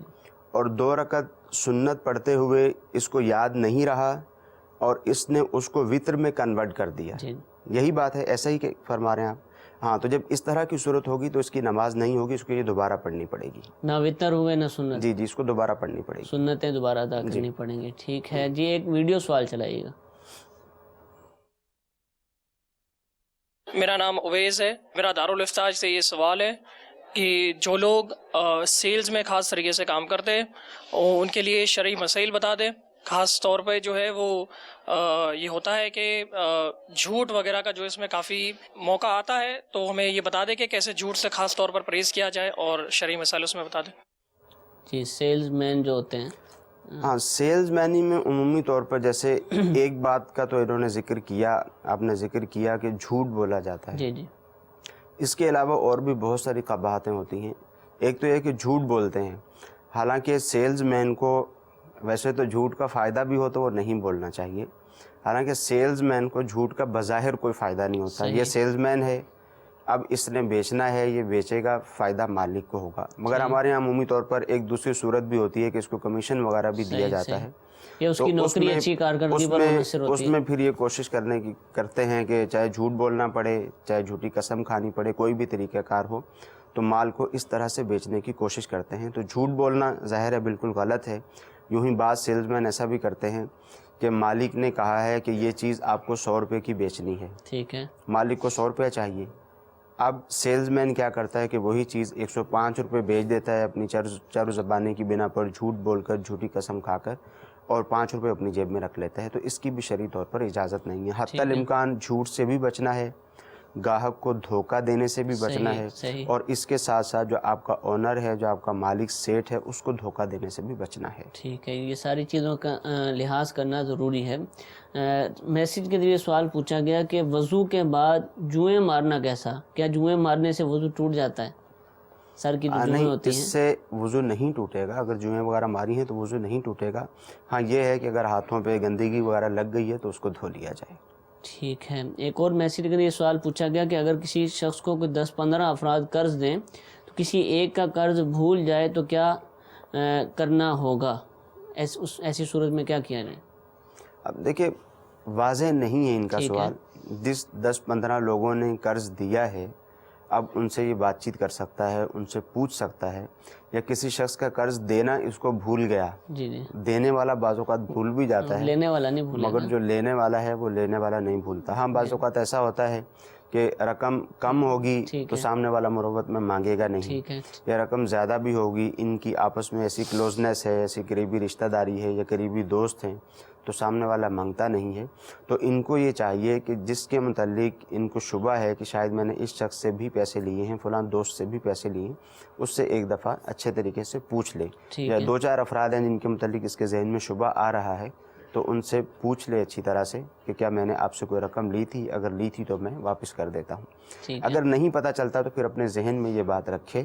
اور 2 رکعت سنت پڑھتے ہوئے اس کو یاد نہیں رہا اور اس نے اس کو وطر میں کنورٹ کر دیا, یہی بات ہے, ایسا ہی فرما رہے ہیں آپ؟ ہاں, تو جب اس طرح کی صورت ہوگی تو اس کی نماز نہیں ہوگی, اس کو یہ دوبارہ پڑھنی پڑے گی. نہ وطر ہوئے نہ سنت. جی, اس کو دوبارہ پڑھنی پڑے گی, سنتیں دوبارہ ادا کرنی پڑیں گی. ٹھیک ہے جی, ایک ویڈیو سوال چلائیے گا. میرا نام اویز ہے. میرا دارالفتاح سے یہ سوال ہے کہ جو لوگ سیلز میں خاص طریقے سے کام کرتے ہیں ان کے لیے شرعی مسائل بتا دیں. خاص طور پہ جو ہے وہ یہ ہوتا ہے کہ جھوٹ وغیرہ کا جو اس میں کافی موقع آتا ہے، تو ہمیں یہ بتا دیں کہ کیسے جھوٹ سے خاص طور پر پرہیز کیا جائے اور شرعی مسائل اس میں بتا دیں۔ جی، سیلز مین جو ہوتے ہیں، ہاں، سیلز مینی میں عمومی طور پر جیسے ایک بات کا تو انہوں نے ذکر کیا، آپ نے ذکر کیا کہ جھوٹ بولا جاتا ہے۔ جی جی، اس کے علاوہ اور بھی بہت ساری قباحتیں ہوتی ہیں۔ ایک تو یہ کہ جھوٹ بولتے ہیں، حالانکہ سیلز مین کو ویسے تو جھوٹ کا فائدہ بھی ہو تو وہ نہیں بولنا چاہیے، حالانکہ سیلز مین کو جھوٹ کا بظاہر کوئی فائدہ نہیں ہوتا۔ یہ سیلز مین ہے، اب اس نے بیچنا ہے، یہ بیچے گا، فائدہ مالک کو ہوگا، مگر ہمارے یہاں عمومی طور پر ایک دوسری صورت بھی ہوتی ہے کہ اس کو کمیشن وغیرہ بھی دیا جاتا ہے، یہ اس کی نوکری اچھی کارکردگی پر منحصر ہوتی ہے۔ اس میں پھر یہ کوشش کرتے ہیں کہ چاہے جھوٹ بولنا پڑے، چاہے جھوٹی قسم کھانی پڑے، کوئی بھی طریقہ کار ہو تو مال کو اس طرح سے بیچنے کی کوشش کرتے ہیں۔ تو جھوٹ بولنا ظاہر ہے بالکل غلط ہے۔ یوں ہی بعض سیلز مین ایسا بھی کرتے ہیں کہ مالک نے کہا ہے کہ یہ چیز آپ کو 100 روپے کی بیچنی ہے، ٹھیک ہے، مالک کو 100 روپے چاہیے، اب سیلز مین کیا کرتا ہے کہ وہی چیز 105 روپے بیچ دیتا ہے اپنی چر زبانی کی بنا پر، جھوٹ بول کر، جھوٹی قسم کھا کر، اور 5 روپے اپنی جیب میں رکھ لیتا ہے۔ تو اس کی بھی شرعی طور پر اجازت نہیں ہے۔ حتی الامکان جھوٹ سے بھی بچنا ہے، گاہک کو دھوکہ دینے سے بھی بچنا ہے، اور اس کے ساتھ ساتھ جو آپ کا اونر ہے، جو آپ کا مالک سیٹ ہے، اس کو دھوکہ دینے سے بھی بچنا ہے۔ ٹھیک ہے، یہ ساری چیزوں کا لحاظ کرنا ضروری ہے۔ میسیج کے ذریعے سوال پوچھا گیا کہ وضو کے بعد جوئیں مارنا کیسا؟ کیا جوئیں مارنے سے وضو ٹوٹ جاتا ہے؟ سر کی جو جوئیں نہیں، ہوتی اس ہیں، سے وضو نہیں ٹوٹے گا۔ اگر جوئیں وغیرہ ماری ہیں تو وضو نہیں ٹوٹے گا۔ ہاں یہ ہے کہ اگر ہاتھوں پہ گندگی وغیرہ لگ گئی ہے تو اس کو دھو لیا جائے۔ ٹھیک ہے۔ ایک اور میسیج کے لیے سوال پوچھا گیا کہ اگر کسی شخص کو کوئی 10-15 افراد قرض دیں تو کسی ایک کا قرض بھول جائے تو کیا کرنا ہوگا؟ ایسی صورت میں کیا کیا جائے؟ اب دیکھیں، واضح نہیں ہے ان کا سوال۔ جس 10-15 لوگوں نے قرض دیا ہے، اب ان سے یہ بات چیت کر سکتا ہے، ان سے پوچھ سکتا ہے، یا کسی شخص کا قرض دینا اس کو بھول گیا، جی جی، دینے والا بعض اوقات بھول بھی جاتا ہے، لینے والا نہیں بھولے مگر جو لینے والا ہے وہ لینے والا نہیں بھولتا۔ ہاں، بعض اوقات ایسا ہوتا ہے کہ رقم کم ہوگی تو سامنے والا مروت میں مانگے گا نہیں، یا رقم زیادہ بھی ہوگی، ان کی آپس میں ایسی کلوزنس ہے، ایسی قریبی رشتہ داری ہے، یا قریبی دوست ہیں، تو سامنے والا مانگتا نہیں ہے۔ تو ان کو یہ چاہیے کہ جس کے متعلق ان کو شبہ ہے کہ شاید میں نے اس شخص سے بھی پیسے لیے ہیں، فلاں دوست سے بھی پیسے لیے ہیں، اس سے ایک دفعہ اچھے طریقے سے پوچھ لے، یا 2-4 افراد ہیں جن کے متعلق اس کے ذہن میں شبہ آ رہا ہے تو ان سے پوچھ لے اچھی طرح سے کہ کیا میں نے آپ سے کوئی رقم لی تھی، اگر لی تھی تو میں واپس کر دیتا ہوں۔ اگر نہیں پتہ چلتا تو پھر اپنے ذہن میں یہ بات رکھے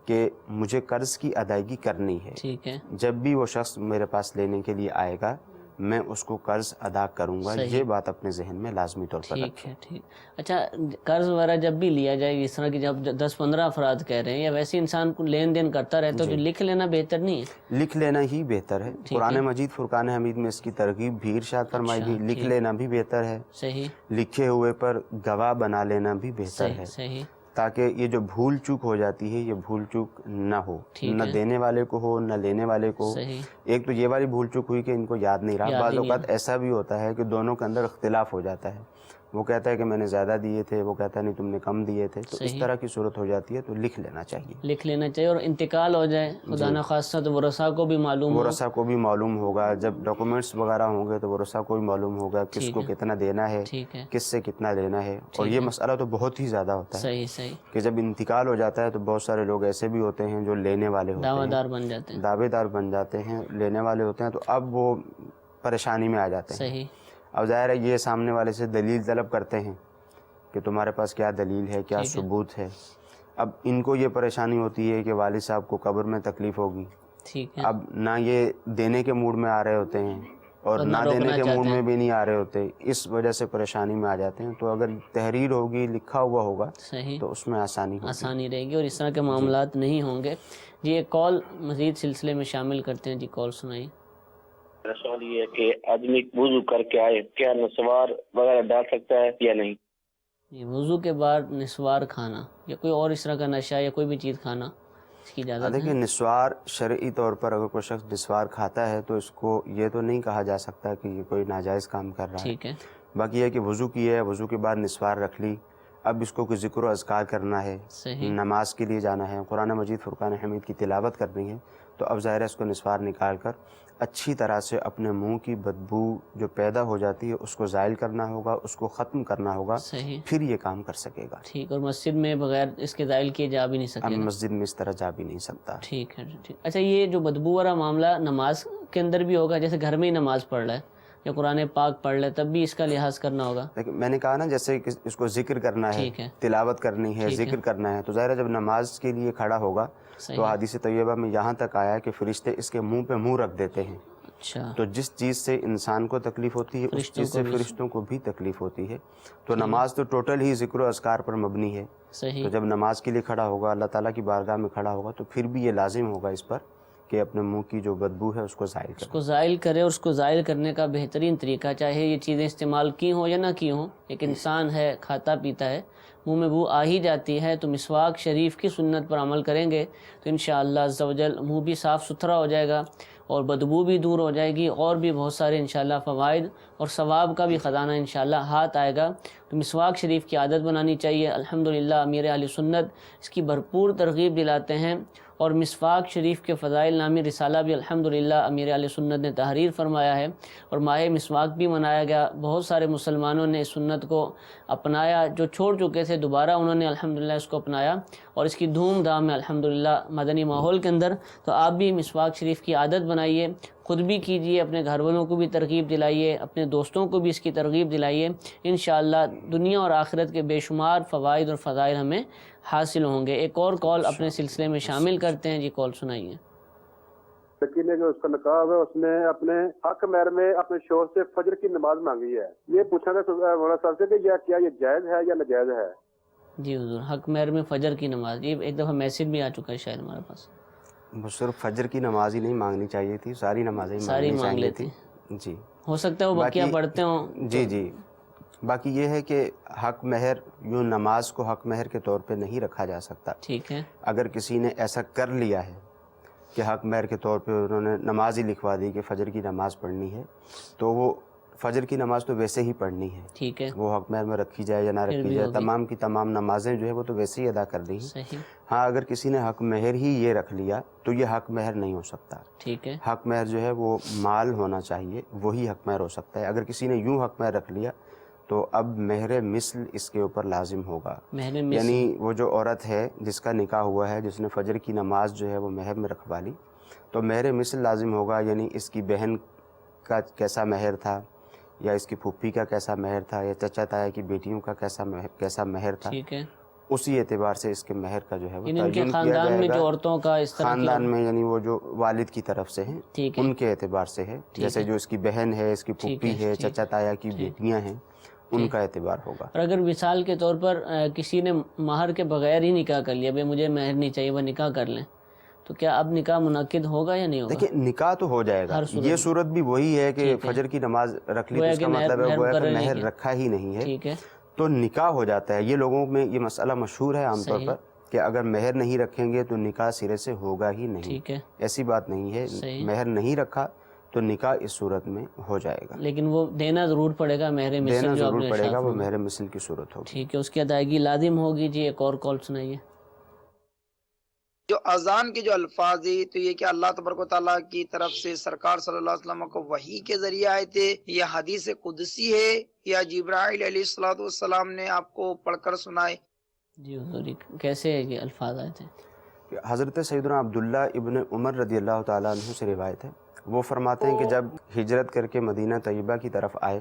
کہ مجھے قرض کی ادائیگی کرنی ہے، جب بھی وہ شخص میرے پاس لینے کے لیے آئے گا میں اس کو قرض ادا کروں گا، یہ بات اپنے ذہن میں لازمی طور پر رکھیں۔ ٹھیک۔ اچھا، قرض وغیرہ جب بھی لیا جائے، اس طرح کی جب 10-15 افراد کہہ رہے ہیں، یا ویسے انسان کو لین دین کرتا رہتا ہے تو لکھ لینا بہتر نہیں ہے؟ لکھ لینا ہی بہتر ہے۔ قرآن مجید فرقان حمید میں اس کی ترغیب بھی ارشاد فرمائی گئی، لکھ لینا بھی بہتر ہے، صحیح، لکھے ہوئے پر گواہ بنا لینا بھی بہتر ہے، صحیح، تاکہ یہ جو بھول چوک ہو جاتی ہے یہ بھول چوک نہ ہو، نہ دینے والے کو ہو نہ لینے والے کو ہو۔ ایک تو یہ والی بھول چوک ہوئی کہ ان کو یاد نہیں رہا۔ بعض اوقات ایسا بھی ہوتا ہے کہ دونوں کے اندر اختلاف ہو جاتا ہے، وہ کہتا ہے کہ میں نے زیادہ دیے تھے، وہ کہتا ہے نہیں تم نے کم دیے تھے، تو اس طرح کی صورت ہو جاتی ہے تو لکھ لینا چاہیے، لکھ لینا چاہیے، اور انتقال ہو جائے خدا نخواستہ تو ورثاء کو بھی معلوم ورثاء کو بھی معلوم ہوگا، جب ڈاکومنٹس وغیرہ ہوں گے تو ورثاء کو بھی معلوم ہوگا کس کو کتنا دینا ہے، کس سے کتنا لینا ہے۔ اور یہ مسئلہ تو بہت ہی زیادہ ہوتا ہے کہ جب انتقال ہو جاتا ہے تو بہت سارے لوگ ایسے بھی ہوتے ہیں جو لینے والے ہوتے ہیں، دعوے دار بن جاتے ہیں، لینے والے ہوتے ہیں، تو اب وہ پریشانی میں آ جاتے ہیں۔ اب ظاہر ہے یہ سامنے والے سے دلیل طلب کرتے ہیں کہ تمہارے پاس کیا دلیل ہے، کیا ثبوت ہے۔ اب ان کو یہ پریشانی ہوتی ہے کہ والد صاحب کو قبر میں تکلیف ہوگی، اب نہ یہ دینے کے موڈ میں آ رہے ہوتے ہیں اور نہ دینے کے موڈ میں بھی نہیں آ رہے ہوتے، اس وجہ سے پریشانی میں آ جاتے ہیں۔ تو اگر تحریر ہوگی، لکھا ہوا ہوگا تو اس میں آسانی رہے گی اور اس طرح کے معاملات نہیں ہوں گے۔ جی، ایک کال مزید سلسلے میں شامل کرتے ہیں۔ جی، کال سنائیے۔ میرا سوال یہ ہے کہ آدمی وضو کر کے آئے کیا نسوار وغیرہ ڈال سکتا ہے یا نہیں؟ وضو کے بعد نسوار کھانا یا کوئی اور اس طرح کا نشہ یا کوئی بھی چیز کھانا اس کی اجازت ہے؟ دیکھیں، نسوار شرعی طور پر اگر کوئی شخص نسوار کھاتا ہے تو اس کو یہ تو نہیں کہا جا سکتا کہ یہ کوئی ناجائز کام کر رہا ہے۔ ٹھیک ہے، باقی یہ کہ وضو کی ہے، وضو کے بعد نسوار رکھ لی، اب اس کو کوئی ذکر و اذکار کرنا ہے، نماز کے لیے جانا ہے، قرآن مجید فرقان حمید کی تلاوت کرنی ہے، تو اب ظاہر ہے اس کو نصوار نکال کر اچھی طرح سے اپنے منہ کی بدبو جو پیدا ہو جاتی ہے اس کو زائل کرنا ہوگا، اس کو ختم کرنا ہوگا، پھر یہ کام کر سکے گا۔ ٹھیک، اور مسجد میں بغیر اس کے زائل کیے جا بھی نہیں سکے اب گا؟ مسجد میں اس طرح جا بھی نہیں سکتا۔ ٹھیک ہے، ٹھیک۔ اچھا، یہ جو بدبو والا معاملہ نماز کے اندر بھی ہوگا؟ جیسے گھر میں ہی نماز پڑھ رہا ہے یا قرآن پاک پڑھ لے تب بھی اس کا لحاظ کرنا ہوگا؟ میں نے کہا نا، جیسے اس کو ذکر کرنا ہے، تلاوت کرنی ہے، ذکر کرنا ہے، تو ظاہر ہے جب نماز کے لیے کھڑا ہوگا تو حدیث طیبہ میں یہاں تک آیا کہ فرشتے اس کے منہ پہ منہ رکھ دیتے ہیں۔ اچھا، تو جس چیز سے انسان کو تکلیف ہوتی ہے اس چیز سے فرشتوں کو بھی تکلیف ہوتی ہے۔ تو نماز تو ٹوٹل ہی ذکر و اذکار پر مبنی ہے، تو جب نماز کے لیے کھڑا ہوگا، اللہ تعالیٰ کی بارگاہ میں کھڑا ہوگا، تو پھر بھی یہ لازم ہوگا اس پر کہ اپنے منہ کی جو بدبو ہے اس کو زائل کرے۔ اس کو زائل کرے، اور اس کو زائل کرنے کا بہترین طریقہ، چاہے یہ چیزیں استعمال کی ہوں یا نہ کی ہوں، ایک انسان ہے کھاتا پیتا ہے، منہ میں بو آ ہی جاتی ہے، تو مسواک شریف کی سنت پر عمل کریں گے تو انشاءاللہ عز و جل منہ بھی صاف ستھرا ہو جائے گا اور بدبو بھی دور ہو جائے گی، اور بھی بہت سارے انشاءاللہ فوائد اور ثواب کا بھی خزانہ انشاءاللہ ہاتھ آئے گا۔ تو مسواک شریف کی عادت بنانی چاہیے۔ الحمدللہ امیر اہل سنت اس کی بھرپور ترغیب دلاتے ہیں، اور مسواک شریف کے فضائل نامی رسالہ بھی الحمدللہ امیر اہل سنت نے تحریر فرمایا ہے، اور ماہ مسواک بھی منایا گیا۔ بہت سارے مسلمانوں نے اس سنت کو اپنایا، جو چھوڑ چکے تھے دوبارہ انہوں نے الحمدللہ اس کو اپنایا، اور اس کی دھوم دھام ہے الحمدللہ مدنی ماحول کے اندر۔ تو آپ بھی مسواک شریف کی عادت بنائیے، خود بھی کیجئے، اپنے گھر والوں کو بھی ترغیب دلائیے، اپنے دوستوں کو بھی اس کی ترغیب دلائیے، انشاءاللہ دنیا اور آخرت کے بے شمار فوائد اور فضائل ہمیں حاصل ہوں گے۔ ایک اور کال اپنے سلسلے میں شامل کرتے ہیں، جی کال سنائیے۔ لڑکی نے جو اس کا نکاح ہے اس نے اپنے حق مہر میں اپنے شوہر سے فجر کی نماز مانگی ہے، یہ پوچھنا تھا مولانا صاحب سے کہ کیا یہ جائز ہے یا ناجائز ہے؟ جی حضور، حق مہر میں فجر کی نماز، یہ ایک دفعہ میسج بھی آ چکا ہے شاید ہمارے پاس۔ صرف فجر کی نماز ہی نہیں مانگنی چاہیے تھی، ساری نمازیں مانگنی چاہیے تھی۔ جی، ہو سکتا ہے وہ بقیہ پڑھتے ہوں۔ جی جی، باقی یہ ہے کہ حق مہر یوں نماز کو حق مہر کے طور پہ نہیں رکھا جا سکتا۔ ٹھیک ہے، اگر کسی نے ایسا کر لیا ہے کہ حق مہر کے طور پہ انہوں نے نماز ہی لکھوا دی کہ فجر کی نماز پڑھنی ہے، تو وہ فجر کی نماز تو ویسے ہی پڑھنی ہے، ٹھیک ہے، وہ حق مہر میں رکھی جائے یا نہ رکھی جائے، تمام کی تمام نمازیں جو ہے وہ تو ویسے ہی ادا کرنی ہیں۔ ہاں، اگر کسی نے حق مہر ہی یہ رکھ لیا تو یہ حق مہر نہیں ہو سکتا۔ ٹھیک ہے، حق مہر جو ہے وہ مال ہونا چاہیے، وہی حق مہر ہو سکتا ہے۔ اگر کسی نے یوں حق مہر رکھ لیا تو اب مہر مثل اس کے اوپر لازم ہوگا، یعنی وہ جو عورت ہے جس کا نکاح ہوا ہے، جس نے فجر کی نماز جو ہے وہ مہر میں رکھوا لی، تو مہر مثل لازم ہوگا، یعنی اس کی بہن کا کیسا مہر تھا، یا اس کی پھوپھی کا کیسا مہر تھا، یا چچا تایا کی بیٹیوں کا کیسا مہر تھا، اسی اعتبار سے اس کے مہر کا جو ہے وہ تعین کیا جائے گا۔ خاندان میں یعنی وہ جو والد کی طرف سے ہیں ان کے اعتبار سے ہے، جیسے جو اس کی بہن ہے، اس کی پھوپھی ہے، چچا تایا کی بیٹیاں ہیں، ان کا اعتبار ہوگا۔ اور اگر مثال کے طور پر کسی نے مہر کے بغیر ہی نکاح کر لیا، بھئی مجھے مہر نہیں چاہیے، وہ نکاح کر لیں، تو کیا اب نکاح منعقد ہوگا یا نہیں ہوگا؟ دیکھیں، نکاح تو ہو جائے گا، یہ صورت بھی وہی ہے کہ فجر کی نماز رکھ لی تو اس کا مطلب ہے گویا کہ مہر رکھا ہی نہیں ہے، تو نکاح ہو جاتا ہے۔ یہ لوگوں میں یہ مسئلہ مشہور ہے عام طور پر کہ اگر مہر نہیں رکھیں گے تو نکاح سرے سے ہوگا ہی نہیں، ایسی بات نہیں ہے، مہر نہیں رکھا تو نکاح اس صورت میں ہو جائے گا، لیکن وہ دینا ضرور پڑے گا، مہر مثل دینا ضرور پڑے گا، وہ مہر مثل کی صورت ہوگی۔ ٹھیک ہے، اس کی ادائیگی لازم ہوگی۔ جی ایک اور کال سنائیے۔ جو اذان کے جو الفاظ ہیں تو یہ کہ اللہ تبارک و تعالیٰ کی طرف سے سرکار صلی اللہ علیہ وسلم کو وحی کے ذریعے آئے تھے، یا حدیث قدسی ہے، یا جبرائیل علیہ السلام نے آپ کو پڑھ کر سنائے؟ جی حضور، کیسے یہ الفاظ آئے تھے؟ حضرت سیدنا عبداللہ ابن عمر رضی اللہ تعالیٰ عنہ سے روایت ہے، وہ فرماتے ہیں کہ جب ہجرت کر کے مدینہ طیبہ کی طرف آئے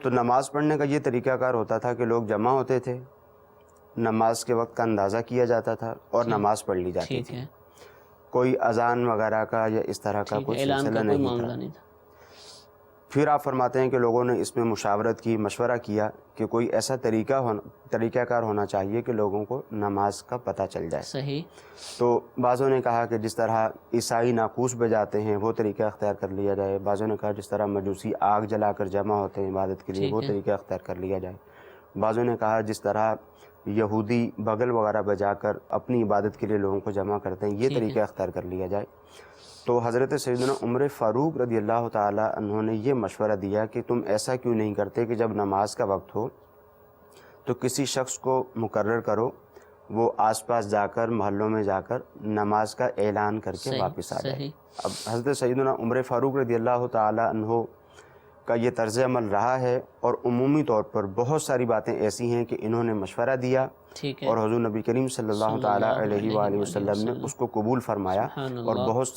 تو نماز پڑھنے کا یہ طریقہ کار ہوتا تھا کہ لوگ جمع ہوتے تھے، نماز کے وقت کا اندازہ کیا جاتا تھا اور نماز پڑھ لی جاتی تھی، کوئی اذان وغیرہ کا یا اس طرح کا کوئی سلسلہ نہیں تھا۔ پھر آپ فرماتے ہیں کہ لوگوں نے اس میں مشاورت کی، مشورہ کیا کہ کوئی ایسا طریقہ کار ہونا چاہیے کہ لوگوں کو نماز کا پتہ چل جائے۔ صحیح۔ تو بعضوں نے کہا کہ جس طرح عیسائی ناقوس بجاتے ہیں وہ طریقہ اختیار کر لیا جائے، بعضوں نے کہا جس طرح مجوسی آگ جلا کر جمع ہوتے ہیں عبادت کے لیے وہ طریقہ اختیار کر لیا جائے، بعضوں نے کہا جس طرح یہودی بغل وغیرہ بجا کر اپنی عبادت کے لیے لوگوں کو جمع کرتے ہیں یہ طریقہ اختیار کر لیا جائے۔ تو حضرت سیدنا عمر فاروق رضی اللہ تعالیٰ عنہ نے یہ مشورہ دیا کہ تم ایسا کیوں نہیں کرتے کہ جب نماز کا وقت ہو تو کسی شخص کو مقرر کرو وہ آس پاس جا کر محلوں میں جا کر نماز کا اعلان کر کے واپس آ جائے۔ اب حضرت سیدنا عمر فاروق رضی اللہ تعالی عنہ کا یہ طرز عمل رہا ہے، اور عمومی طور پر بہت ساری باتیں ایسی ہیں کہ انہوں نے مشورہ دیا اور حضور نبی کریم صلی اللہ تعالیٰ علیہ وآلہ وسلم نے اس کو قبول فرمایا، اور بہت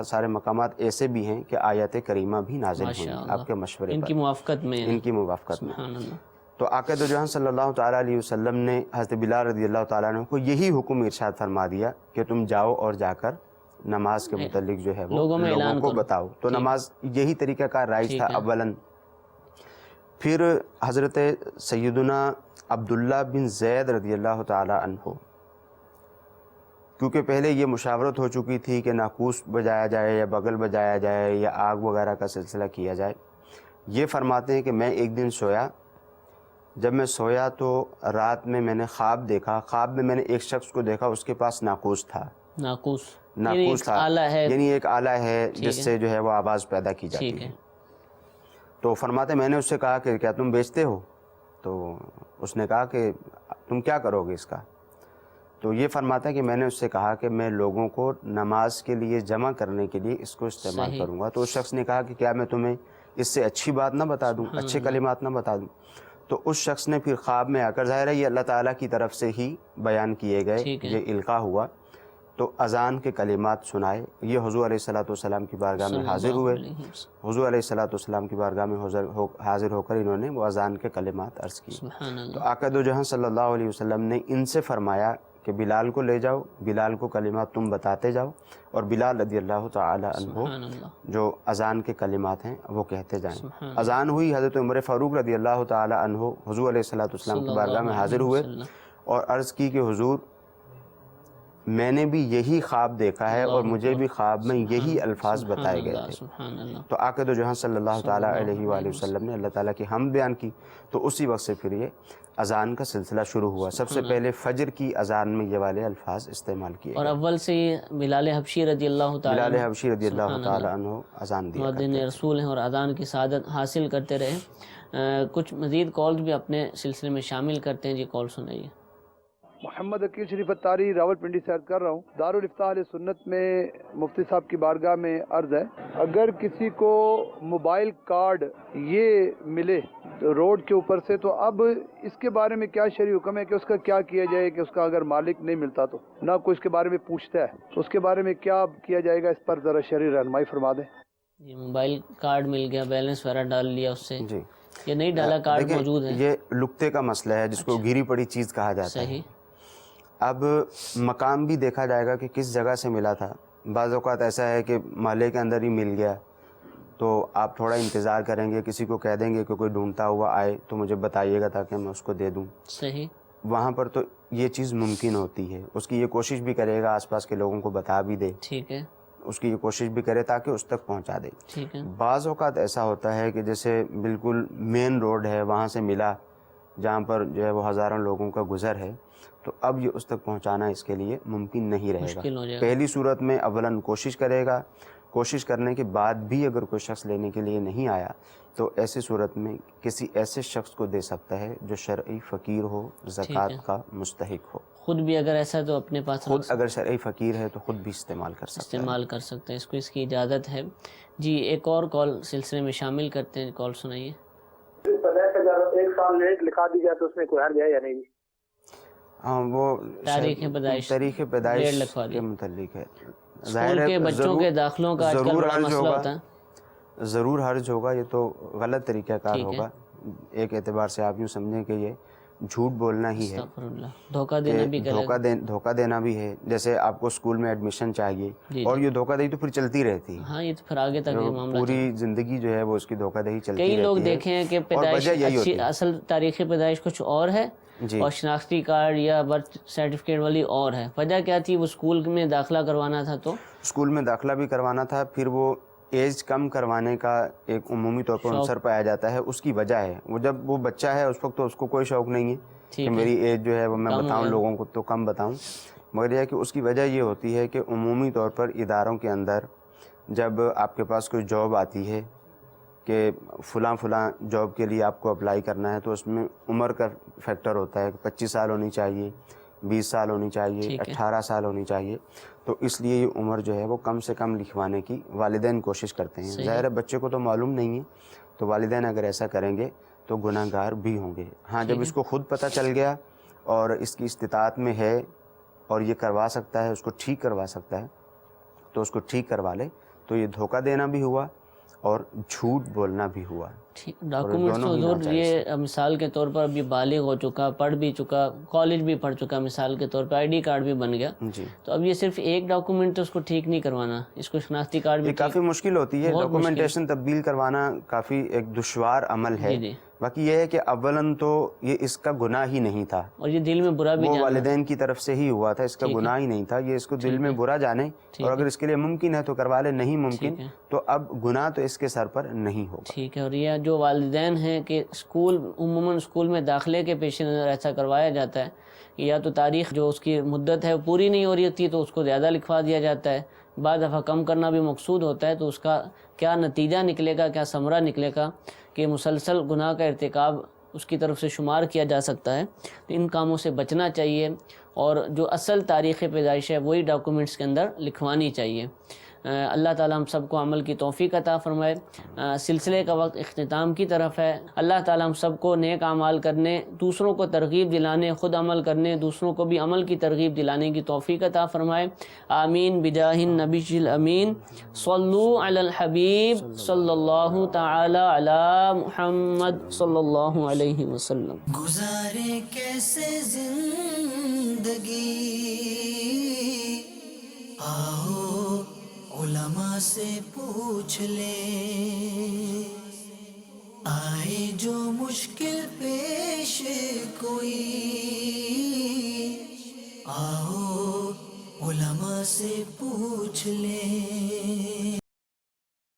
سارے مقامات ایسے بھی ہیں کہ آیات کریمہ بھی نازل ہوئی آپ کے مشورے پر، ان کی موافقت میں۔ تو آقا دو جہاں صلی اللہ تعالیٰ علیہ وسلم نے حضرت بلال رضی اللہ تعالیٰ عنہ کو یہی حکم ارشاد فرما دیا کہ تم جاؤ اور جا کر نماز کے متعلق جو ہے وہ لوگوں کو بتاؤ۔ تو نماز یہی طریقہ کار رائج تھا اولاً۔ پھر حضرت سیدنا عبداللہ بن زید رضی اللہ تعالیٰ عنہ، کیونکہ پہلے یہ مشاورت ہو چکی تھی کہ ناقوس بجایا جائے یا بغل بجایا جائے یا آگ وغیرہ کا سلسلہ کیا جائے، یہ فرماتے ہیں کہ میں ایک دن سویا، جب میں سویا تو رات میں نے خواب دیکھا، خواب میں نے ایک شخص کو دیکھا، اس کے پاس ناقوس تھا، ناقوس تھا، یعنی ایک آلہ ہے جس سے جو ہے وہ آواز پیدا کی جاتی ہے۔ تو فرماتے میں نے اس سے کہا کہ کیا تم بیچتے ہو؟ تو اس نے کہا کہ تم کیا کرو گے اس کا؟ تو یہ فرماتا ہے کہ میں نے اس سے کہا کہ میں لوگوں کو نماز کے لیے جمع کرنے کے لیے اس کو استعمال کروں گا۔ تو اس شخص نے کہا کہ کیا میں تمہیں اس سے اچھی بات نہ بتا دوں، اچھے کلمات نہ بتا دوں؟ تو اس شخص نے پھر خواب میں آ کر، ظاہر ہے یہ اللہ تعالیٰ کی طرف سے ہی بیان کیے گئے، یہ القاء ہوا، تو اذان کے کلمات سنائے۔ یہ حضور علیہ الصلوۃ والسلام کی بارگاہ میں حاضر ہوئے، حضور علیہ الصلوۃ والسلام کی بارگاہ میں حاضر ہو کر انہوں نے وہ اذان کے کلمات عرض کی۔ تو آقا دو جہاں صلی اللہ علیہ وسلم نے ان سے فرمایا کہ بلال کو لے جاؤ، بلال کو کلمات تم بتاتے جاؤ، اور بلال رضی اللہ تعالی عنہ جو اذان کے کلمات ہیں وہ کہتے جائیں۔ اذان ہوئی، حضرت عمر فاروق رضی اللہ تعالی عنہ حضور علیہ الصلوۃ والسلام کی بارگاہ میں حاضر ہوئے اور عرض کی کہ حضور میں نے بھی یہی خواب دیکھا ہے اور مجھے بھی خواب میں یہی الفاظ بتائے گئے تھے۔ تو آقا دو جہاں صلی اللہ تعالیٰ علیہ وآلہ وسلم نے اللہ تعالیٰ کی حمد بیان کی، تو اسی وقت سے پھر یہ اذان کا سلسلہ شروع ہوا۔ سب سے پہلے فجر کی اذان میں یہ والے الفاظ استعمال کیے اور اول سے بلال حبشی رضی اللہ تعالیٰ عنہ اذان دیا مؤذن رسول ہیں اور اذان کی سعادت حاصل کرتے رہے۔ کچھ مزید کالز بھی اپنے سلسلے میں شامل کرتے ہیں، جی کال سنائیے۔ محمد عقیل شریف اتاری راول پنڈی سے عرض کر رہا ہوں، دارالفتاح اہل سنت میں مفتی صاحب کی بارگاہ میں عرض ہے، اگر کسی کو موبائل کارڈ یہ ملے روڈ کے اوپر سے، تو اب اس کے بارے میں کیا شرعی حکم ہے کہ اس کا کیا کیا جائے کہ اس کا اگر مالک نہیں ملتا تو نہ کوئی اس کے بارے میں پوچھتا ہے، تو اس کے بارے میں کیا کیا جائے گا؟ اس پر ذرا شرعی رہنمائی فرما دیں۔ جی موبائل کارڈ مل گیا، بیلنس وغیرہ ڈال لیا اس سے، جی یہ نہیں ڈالا کارڈ موجود ہے، یہ لقطے کا مسئلہ ہے جس کو گری پڑی چیز کہا جاتا ہے۔ اب مقام بھی دیکھا جائے گا کہ کس جگہ سے ملا تھا۔ بعض اوقات ایسا ہے کہ محلے کے اندر ہی مل گیا تو آپ تھوڑا انتظار کریں گے، کسی کو کہہ دیں گے کہ کوئی ڈھونڈتا ہوا آئے تو مجھے بتائیے گا تاکہ میں اس کو دے دوں۔ صحیح، وہاں پر تو یہ چیز ممکن ہوتی ہے، اس کی یہ کوشش بھی کرے گا آس پاس کے لوگوں کو بتا بھی دے، ٹھیک ہے، اس کی یہ کوشش بھی کرے تاکہ اس تک پہنچا دے۔ ٹھیک ہے، بعض اوقات ایسا ہوتا ہے کہ جیسے بالکل مین روڈ ہے، وہاں سے ملا جہاں پر جو ہے وہ ہزاروں لوگوں کا گزر ہے، تو اب یہ اس تک پہنچانا اس کے لیے ممکن نہیں رہے گا۔ پہلی صورت میں اولاً کوشش کرے گا، کوشش کرنے کے بعد بھی اگر کوئی شخص لینے کے لیے نہیں آیا تو ایسی صورت میں کسی ایسے شخص کو دے سکتا ہے جو شرعی فقیر ہو، زکوٰۃ کا مستحق ہو۔ خود بھی اگر ایسا تو اپنے پاس خود اگر شرعی فقیر ہے تو خود بھی استعمال کر سکتا ہے، اس کو اس کی اجازت ہے۔ جی ایک اور کال سلسلے میں شامل کرتے ہیں، کال سنائیے۔ ایک سال لیٹ لکھا دی جائے تو اس میں کوئی حرج ہے یا نہیں؟ ہاں، وہ تاریخ پیدائش کے متعلق ہے۔ ظاہر ہے بچوں کے داخلوں کا آج کل بڑا مسئلہ ہوتا ہے، ضرور حرج ہوگا، یہ تو غلط طریقہ کار ہوگا۔ ایک اعتبار سے آپ یوں سمجھیں کہ یہ جھوٹ بولنا ہی ہے، دھوکہ دینا بھی ہے۔ جیسے آپ کو اسکول میں ایڈمیشن چاہیے اور یہ دھوکہ دہی تو پھر چلتی رہتی ہے، ہاں یہ تو پھر آگے تک پوری زندگی جو ہے وہ اس کی دھوکہ دہی چلتی رہتی ہے۔ کئی لوگ دیکھے ہیں کہ پیدائش اصل تاریخ پیدائش کچھ اور ہے اور شناختی کارڈ یا برتھ سرٹیفکیٹ والی اور ہے۔ وجہ کیا تھی؟ وہ اسکول میں داخلہ کروانا تھا، تو اسکول میں داخلہ بھی کروانا تھا، پھر وہ ایج کم کروانے کا ایک عمومی طور پر عنصر پایا جاتا ہے، اس کی وجہ ہے وہ جب وہ بچہ ہے اس وقت تو اس کو کوئی شوق نہیں ہے کہ میری ایج جو ہے وہ میں بتاؤں لوگوں کو، تو کم بتاؤں، مگر یہ ہے کہ اس کی وجہ یہ ہوتی ہے کہ عمومی طور پر اداروں کے اندر جب آپ کے پاس کوئی جاب آتی ہے کہ فلاں جاب کے لیے آپ کو اپلائی کرنا ہے تو اس میں عمر کا فیکٹر ہوتا ہے، 25 سال ہونی چاہیے، 20 سال ہونی چاہیے، 18 سال ہونی چاہیے، تو اس لیے یہ عمر جو ہے وہ کم سے کم لکھوانے کی والدین کوشش کرتے ہیں۔ ظاہر ہے بچے کو تو معلوم نہیں ہے، تو والدین اگر ایسا کریں گے تو گناہ گار بھی ہوں گے۔ ہاں جب اس کو خود پتہ چل گیا اور اس کی استطاعت میں ہے اور یہ کروا سکتا ہے، اس کو ٹھیک کروا سکتا ہے تو اس کو ٹھیک کروا لے، تو یہ دھوکہ دینا بھی ہوا اور جھوٹ بولنا بھی ہوا۔ ڈاکومنٹس تو حضور یہ مثال کے طور پر ابھی بالغ ہو چکا، پڑھ بھی چکا، کالج بھی پڑھ چکا، مثال کے طور پر آئی ڈی کارڈ بھی بن گیا، تو اب یہ صرف ایک ڈاکومنٹ اس کو ٹھیک نہیں کروانا، اس کو شناختی کارڈ بھی کافی مشکل ہوتی ہے، ڈاکومنٹیشن تبدیل کروانا کافی ایک دشوار عمل ہے۔ باقی یہ ہے کہ اولاً تو یہ اس کا گناہ ہی نہیں تھا، اور یہ دل میں برا بھی وہ والدین کی طرف سے ہی ہوا تھا، اس کا گناہ ہی نہیں تھا، یہ اس کو دل میں برا جانے، اور اگر اس کے لیے ممکن ہے تو کروا لے، نہیں ممکن تو اب گناہ تو اس کے سر پر نہیں ہوگا۔ ٹھیک ہے۔ اور یہ جو والدین ہیں کہ اسکول عموماً اسکول میں داخلے کے پیش نظر ایسا کروایا جاتا ہے، یا تو تاریخ جو اس کی مدت ہے وہ پوری نہیں ہو رہی ہوتی تو اس کو زیادہ لکھوا دیا جاتا ہے، بعض دفعہ کم کرنا بھی مقصود ہوتا ہے، تو اس کا کیا نتیجہ نکلے گا، کیا ثمرہ نکلے گا کہ مسلسل گناہ کا ارتکاب اس کی طرف سے شمار کیا جا سکتا ہے۔ تو ان کاموں سے بچنا چاہیے، اور جو اصل تاریخ پیدائش ہے وہی ڈاکومنٹس کے اندر لکھوانی چاہیے۔ اللہ تعالیٰ ہم سب کو عمل کی توفیق عطا فرمائے۔ سلسلے کا وقت اختتام کی طرف ہے۔ اللہ تعالیٰ ہم سب کو نیک اعمال کرنے، دوسروں کو ترغیب دلانے، خود عمل کرنے، دوسروں کو بھی عمل کی ترغیب دلانے کی توفیق عطا فرمائے۔ آمین بجاہ النبی الامین۔ صلو علی الحبیب صلی اللہ تعالی علی محمد صلی اللہ علیہ وسلم۔ گزارے کیسے زندگی، آؤ علماء سے پوچھ لیں، آئے جو مشکل پیش کوئی، آؤ علماء سے پوچھ لیں۔